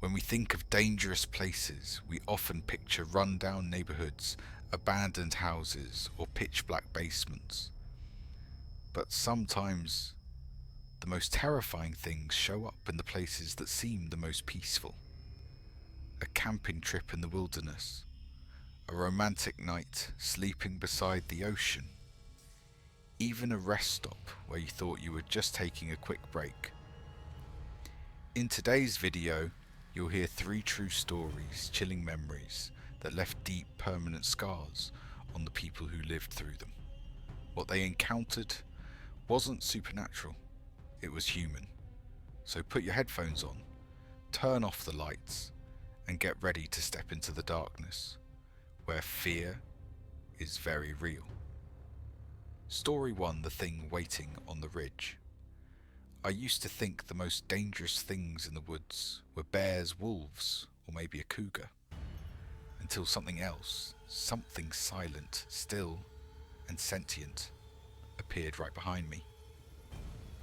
When we think of dangerous places, we often picture run-down neighborhoods, abandoned houses, or pitch-black basements. But sometimes the most terrifying things show up in the places that seem the most peaceful. A camping trip in the wilderness, a romantic night sleeping beside the ocean, even a rest stop where you thought you were just taking a quick break. In today's video, you'll hear 3 true stories, chilling memories that left deep, permanent scars on the people who lived through them. What they encountered wasn't supernatural, it was human. So put your headphones on, turn off the lights, and get ready to step into the darkness, where fear is very real. Story 1, the thing waiting on the ridge. I used to think the most dangerous things in the woods were bears, wolves, or maybe a cougar. Until something else, something silent, still, and sentient, appeared right behind me.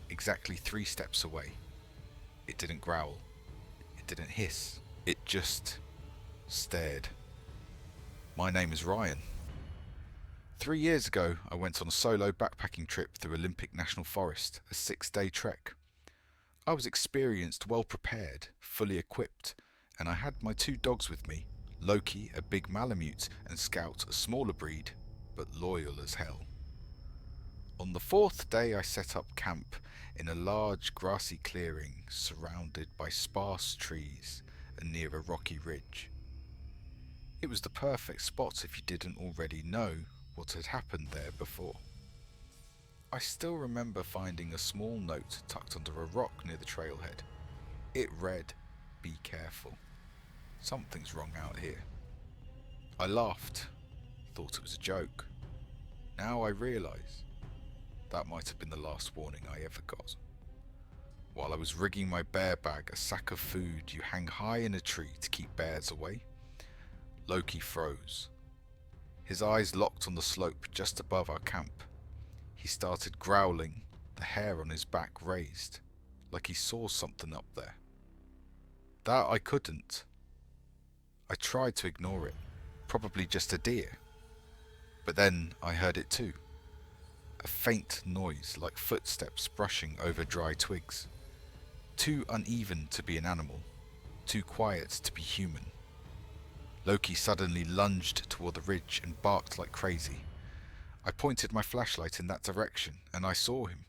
Exactly 3 steps away. It didn't growl. It didn't hiss. It just stared. My name is Ryan. 3 years ago, I went on a solo backpacking trip through Olympic National Forest, a 6-day trek. I was experienced, well prepared, fully equipped, and I had my 2 dogs with me, Loki, a big Malamute, and Scout, a smaller breed, but loyal as hell. On the 4th day, I set up camp in a large grassy clearing surrounded by sparse trees and near a rocky ridge. It was the perfect spot if you didn't already know what had happened there before. I still remember finding a small note tucked under a rock near the trailhead. It read, "Be careful. Something's wrong out here." I laughed, thought it was a joke. Now I realise that might have been the last warning I ever got. While I was rigging my bear bag, a sack of food you hang high in a tree to keep bears away, Loki froze. His eyes locked on the slope just above our camp. He started growling, the hair on his back raised, like he saw something up there. That I couldn't. I tried to ignore it, probably just a deer. But then I heard it too. A faint noise like footsteps brushing over dry twigs. Too uneven to be an animal, too quiet to be human. Loki suddenly lunged toward the ridge and barked like crazy. I pointed my flashlight in that direction and I saw him.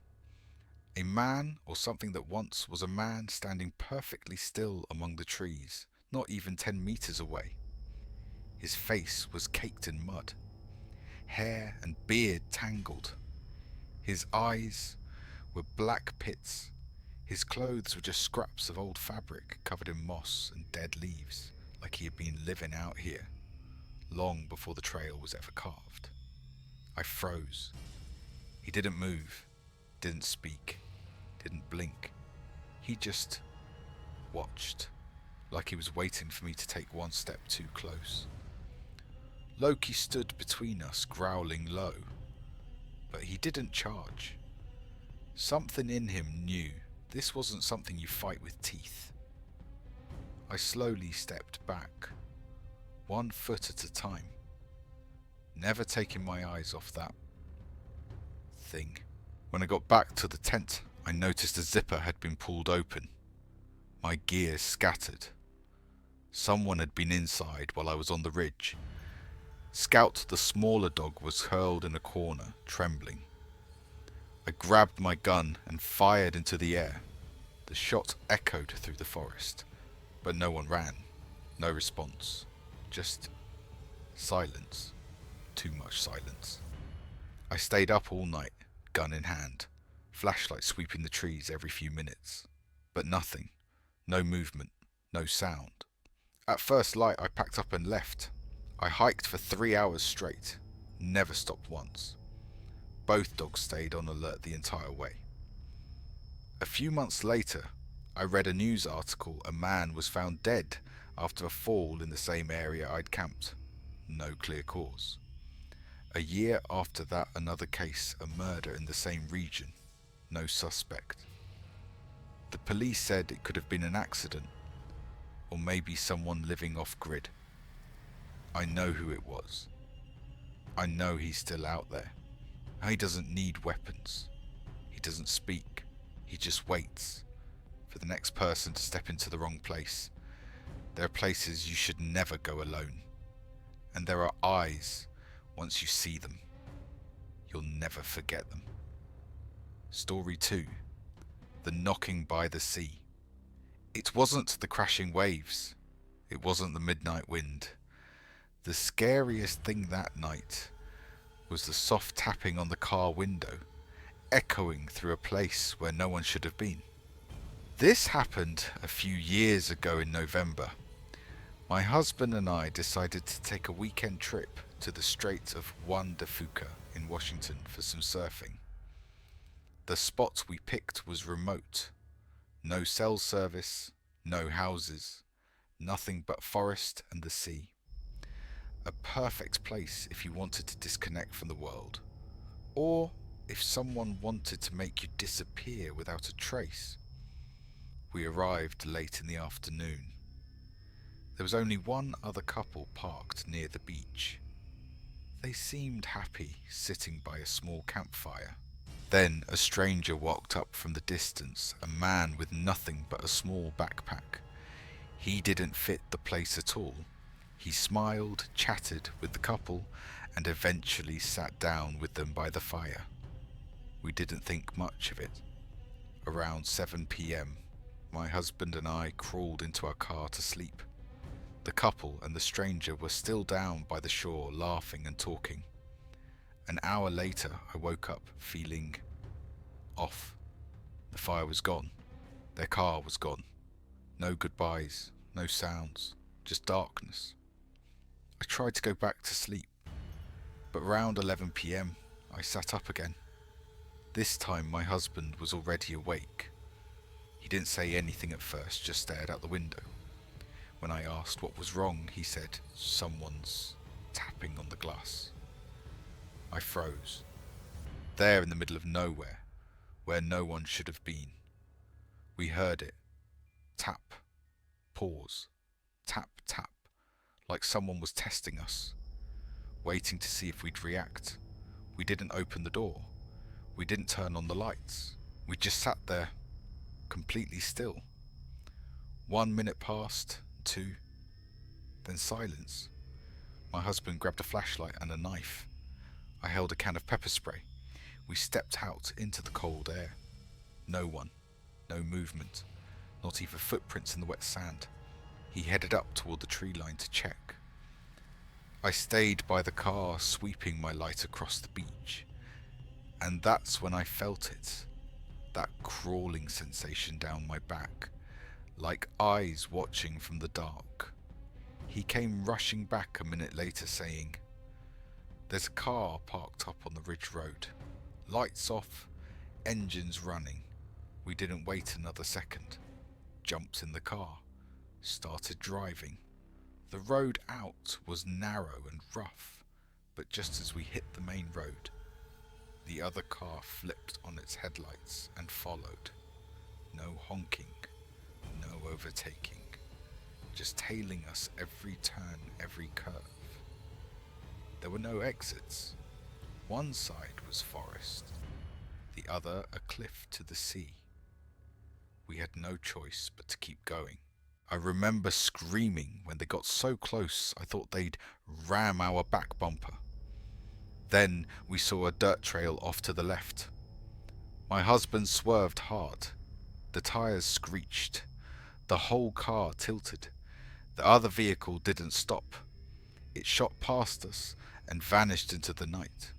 A man, or something that once was a man, standing perfectly still among the trees, not even 10 meters away. His face was caked in mud, hair and beard tangled. His eyes were black pits. His clothes were just scraps of old fabric covered in moss and dead leaves, like he had been living out here, long before the trail was ever carved. I froze. He didn't move, didn't speak, didn't blink. He just watched, like he was waiting for me to take 1 step too close. Loki stood between us, growling low, but he didn't charge. Something in him knew this wasn't something you fight with teeth. I slowly stepped back, 1 foot at a time, never taking my eyes off that thing. When I got back to the tent, I noticed a zipper had been pulled open. My gear scattered. Someone had been inside while I was on the ridge. Scout, the smaller dog, was curled in a corner, trembling. I grabbed my gun and fired into the air. The shot echoed through the forest, but no one ran. No response. Just silence. Too much silence. I stayed up all night, gun in hand, flashlight sweeping the trees every few minutes. But nothing. No movement. No sound. At first light, I packed up and left. I hiked for 3 hours straight. Never stopped once. Both dogs stayed on alert the entire way. A few months later, I read a news article. A man was found dead after a fall in the same area I'd camped. No clear cause. A year after that, another case, a murder in the same region. No suspect. The police said it could have been an accident, or maybe someone living off-grid. I know who it was. I know he's still out there. He doesn't need weapons. He doesn't speak. He just waits for the next person to step into the wrong place. There are places you should never go alone. And there are eyes, once you see them, you'll never forget them. Story 2. The knocking by the sea. It wasn't the crashing waves. It wasn't the midnight wind. The scariest thing that night was the soft tapping on the car window, echoing through a place where no one should have been. This happened a few years ago in November. My husband and I decided to take a weekend trip to the Strait of Juan de Fuca in Washington for some surfing. The spot we picked was remote. No cell service, no houses, nothing but forest and the sea. A perfect place if you wanted to disconnect from the world, or if someone wanted to make you disappear without a trace. We arrived late in the afternoon. There was only one other couple parked near the beach. They seemed happy sitting by a small campfire. Then a stranger walked up from the distance, a man with nothing but a small backpack. He didn't fit the place at all. He smiled, chatted with the couple, and eventually sat down with them by the fire. We didn't think much of it. Around 7 p.m, my husband and I crawled into our car to sleep. The couple and the stranger were still down by the shore, laughing and talking. An hour later, I woke up feeling off. The fire was gone. Their car was gone. No goodbyes, no sounds, just darkness. I tried to go back to sleep, but around 11 p.m, I sat up again. This time my husband was already awake. He didn't say anything at first, just stared out the window. When I asked what was wrong, he said, "Someone's tapping on the glass." I froze. There in the middle of nowhere, where no one should have been. We heard it. Tap. Pause. Tap, tap. Like someone was testing us, waiting to see if we'd react. We didn't open the door. We didn't turn on the lights. We just sat there, completely still. 1 minute passed, 2, then silence. My husband grabbed a flashlight and a knife. I held a can of pepper spray. We stepped out into the cold air. No one, no movement, not even footprints in the wet sand. He headed up toward the tree line to check. I stayed by the car, sweeping my light across the beach. And that's when I felt it, that crawling sensation down my back, like eyes watching from the dark. He came rushing back a minute later saying, "There's a car parked up on the ridge road. Lights off, engines running." We didn't wait another second. Jumped in the car, started driving. The road out was narrow and rough, but just as we hit the main road, the other car flipped on its headlights and followed. No honking, no overtaking, just tailing us every turn, every curve. There were no exits. One side was forest, the other a cliff to the sea. We had no choice but to keep going. I remember screaming when they got so close I thought they'd ram our back bumper. Then we saw a dirt trail off to the left. My husband swerved hard. The tires screeched. The whole car tilted. The other vehicle didn't stop. It shot past us and vanished into the night.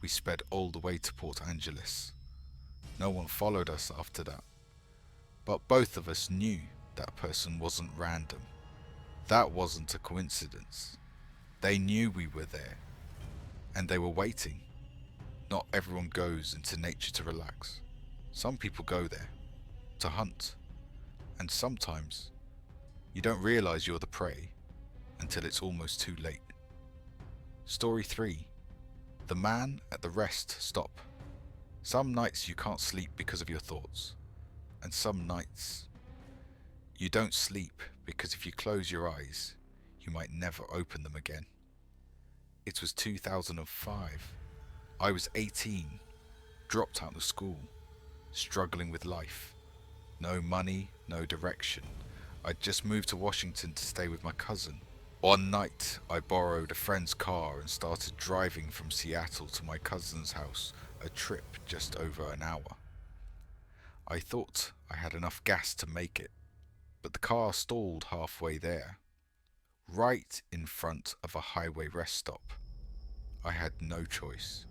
We sped all the way to Port Angeles. No one followed us after that. But both of us knew that person wasn't random. That wasn't a coincidence. They knew we were there, and they were waiting. Not everyone goes into nature to relax. Some people go there to hunt, and sometimes you don't realize you're the prey until it's almost too late. Story 3. The man at the rest stop. Some nights you can't sleep because of your thoughts, and some nights you don't sleep because if you close your eyes, you might never open them again. It was 2005. I was 18, dropped out of school, struggling with life. No money, no direction. I'd just moved to Washington to stay with my cousin. One night, I borrowed a friend's car and started driving from Seattle to my cousin's house, a trip just over an hour. I thought I had enough gas to make it, but the car stalled halfway there, right in front of a highway rest stop. I had no choice.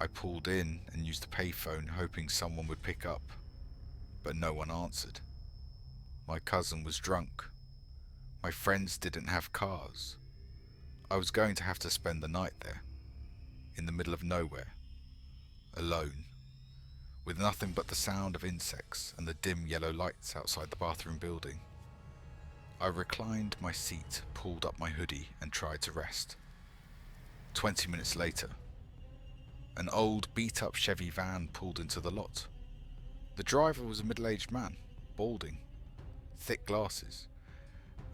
I pulled in and used the payphone, hoping someone would pick up, but no one answered. My cousin was drunk. My friends didn't have cars. I was going to have to spend the night there, in the middle of nowhere, alone, with nothing but the sound of insects and the dim yellow lights outside the bathroom building. I reclined my seat, pulled up my hoodie, and tried to rest. 20 minutes later, an old beat-up Chevy van pulled into the lot. The driver was a middle-aged man, balding, thick glasses,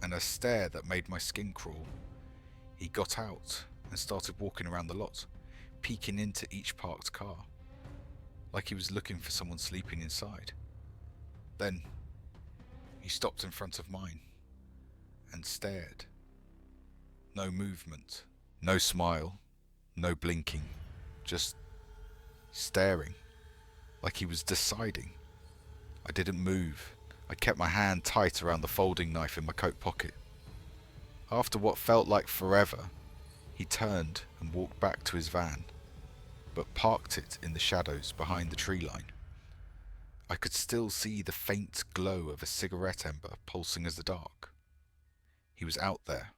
and a stare that made my skin crawl. He got out and started walking around the lot, peeking into each parked car, like he was looking for someone sleeping inside. Then, he stopped in front of mine and stared. No movement, no smile, no blinking, just staring, like he was deciding. I didn't move. I kept my hand tight around the folding knife in my coat pocket. After what felt like forever, he turned and walked back to his van, but parked it in the shadows behind the tree line. I could still see the faint glow of a cigarette ember pulsing as the dark. He was out there,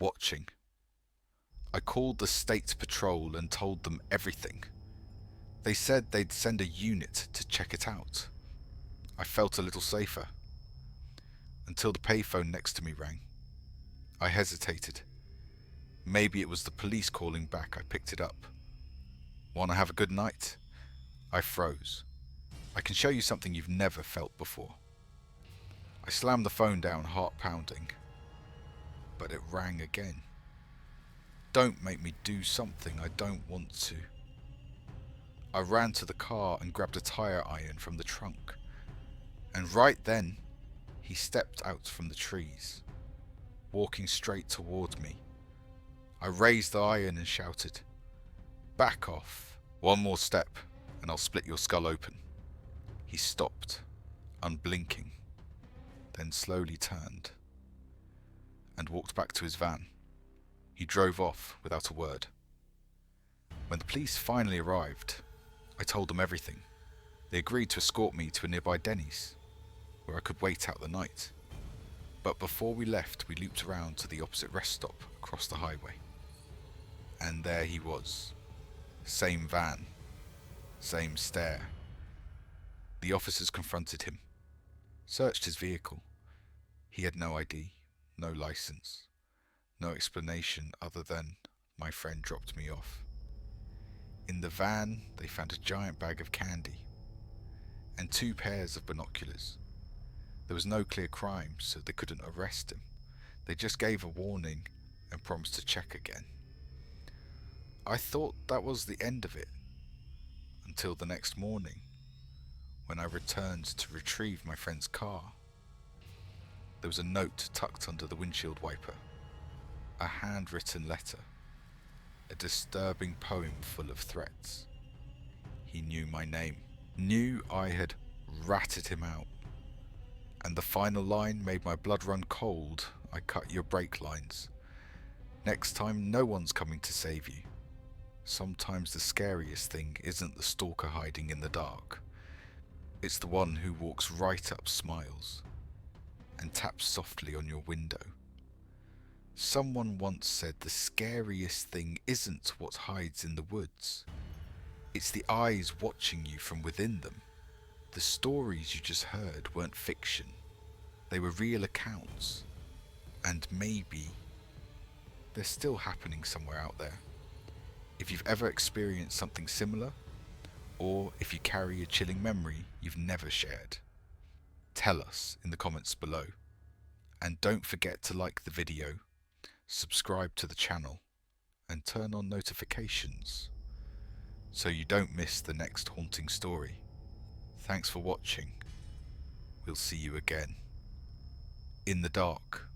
watching. I called the state patrol and told them everything. They said they'd send a unit to check it out. I felt a little safer, until the payphone next to me rang. I hesitated. Maybe it was the police calling back. I picked it up. "Wanna have a good night?" I froze. "I can show you something you've never felt before." I slammed the phone down, heart pounding, but it rang again. Don't make me do something I don't want to. I ran to the car and grabbed a tire iron from the trunk. And right then, he stepped out from the trees, walking straight toward me. I raised the iron and shouted, "Back off. One more step, and I'll split your skull open." He stopped, unblinking, then slowly turned, and walked back to his van. He drove off without a word. When the police finally arrived, I told them everything. They agreed to escort me to a nearby Denny's, where I could wait out the night. But before we left, we looped around to the opposite rest stop across the highway. And there he was. Same van. Same stare. The officers confronted him, searched his vehicle. He had no ID, no license, no explanation other than my friend dropped me off. In the van, they found a giant bag of candy and 2 pairs of binoculars. There was no clear crime, so they couldn't arrest him. They just gave a warning and promised to check again. I thought that was the end of it, until the next morning, when I returned to retrieve my friend's car. There was a note tucked under the windshield wiper, a handwritten letter, a disturbing poem full of threats. He knew my name, knew I had ratted him out. And the final line made my blood run cold. "I cut your brake lines. Next time, no one's coming to save you." Sometimes the scariest thing isn't the stalker hiding in the dark. It's the one who walks right up, smiles, and taps softly on your window. Someone once said the scariest thing isn't what hides in the woods. It's the eyes watching you from within them. The stories you just heard weren't fiction. They were real accounts. And maybe they're still happening somewhere out there. If you've ever experienced something similar, or if you carry a chilling memory you've never shared, tell us in the comments below. And don't forget to like the video, subscribe to the channel, and turn on notifications so you don't miss the next haunting story. Thanks for watching. We'll see you again. In the dark.